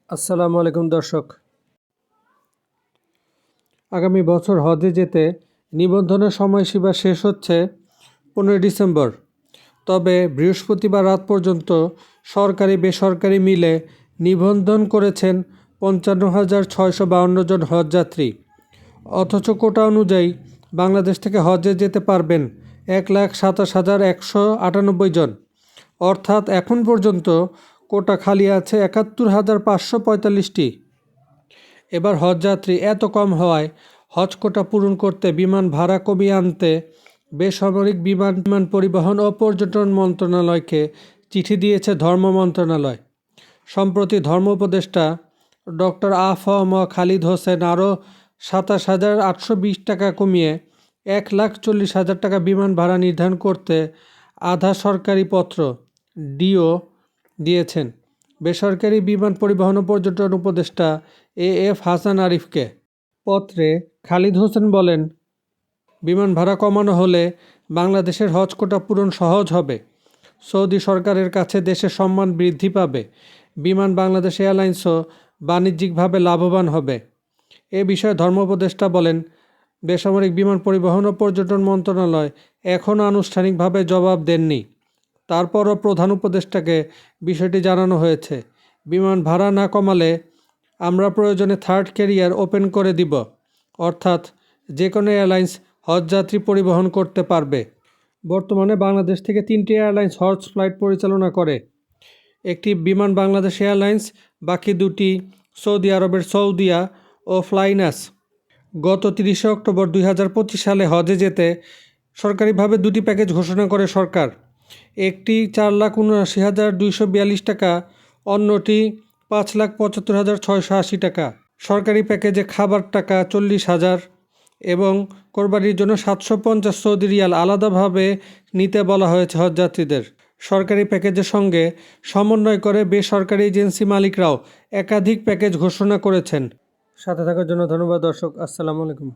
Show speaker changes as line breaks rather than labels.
আসসালামু আলাইকুম দর্শক। আগামী বছর হজে যেতে নিবন্ধনের সময়সীমা শেষ হচ্ছে 15 ডিসেম্বর। তবে বৃহস্পতিবার রাত পর্যন্ত সরকারি বেসরকারি মিলে নিবন্ধন করেছেন 55,652 জন হজযাত্রী। অথচ কোটা অনুযায়ী বাংলাদেশ থেকে হজে যেতে পারবেন 1,27,198 জন। অর্থাৎ এখন পর্যন্ত কোটা খালি আছে 71,545টি। এবার হজযাত্রী এত কম হওয়ায় হজ কোটা পূরণ করতে বিমান ভাড়া কমিয়ে আনতে বেসামরিক বিমান পরিবহন ও পর্যটন মন্ত্রণালয়কে চিঠি দিয়েছে ধর্ম মন্ত্রণালয়। সম্প্রতি ধর্ম উপদেষ্টা ডক্টর আ.ফ.ম. খালিদ হোসেন আরও 27,820 টাকা কমিয়ে 1,40,000 টাকা বিমান ভাড়া নির্ধারণ করতে আধা সরকারি পত্র ডিও দিয়েছেন বেসরকারি বিমান পরিবহন ও পর্যটন উপদেষ্টা এ.এফ. হাসান আরিফকে। পত্রে খালিদ হোসেন বলেন, বিমান ভাড়া কমানো হলে বাংলাদেশের হজ কোটা পূরণ সহজ হবে। সৌদি সরকারের কাছে দেশের সম্মান বৃদ্ধি পাবে। বিমান বাংলাদেশ এয়ারলাইন্সও বাণিজ্যিকভাবে লাভবান হবে। এ বিষয়ে ধর্ম উপদেষ্টা বলেন, বেসামরিক বিমান পরিবহন ও পর্যটন মন্ত্রণালয় এখনও আনুষ্ঠানিকভাবে জবাব দেননি। তারপরও প্রধান উপদেষ্টাকে বিষয়টি জানানো হয়েছে। বিমান ভাড়া না কমালে আমরা প্রয়োজনে থার্ড ক্যারিয়ার ওপেন করে দিব, অর্থাৎ যে কোনো এয়ারলাইন্স হজযাত্রী পরিবহন করতে পারবে। বর্তমানে বাংলাদেশ থেকে 3টি এয়ারলাইন্স হজ ফ্লাইট পরিচালনা করে। একটি বিমান বাংলাদেশ এয়ারলাইন্স, বাকি দুটি সৌদি আরবের সৌদিয়া ও ফ্লাইনাস। গত 30 অক্টোবর 2025 সালে হজে যেতে সরকারিভাবে দুটি প্যাকেজ ঘোষণা করে সরকার। একটি 4,79,242 টাকা, অন্যটি 5,75,680 টাকা। সরকারি প্যাকেজে খাবার টাকা 40,000 এবং কোরবানির জন্য 750 সৌদি রিয়াল আলাদাভাবে নিতে বলা হয়েছে হজযাত্রীদের। সরকারি প্যাকেজের সঙ্গে সমন্বয় করে বেসরকারি এজেন্সি মালিকরাও একাধিক প্যাকেজ ঘোষণা করেছেন। সাথে থাকার জন্য ধন্যবাদ দর্শক। আসসালামু আলাইকুম।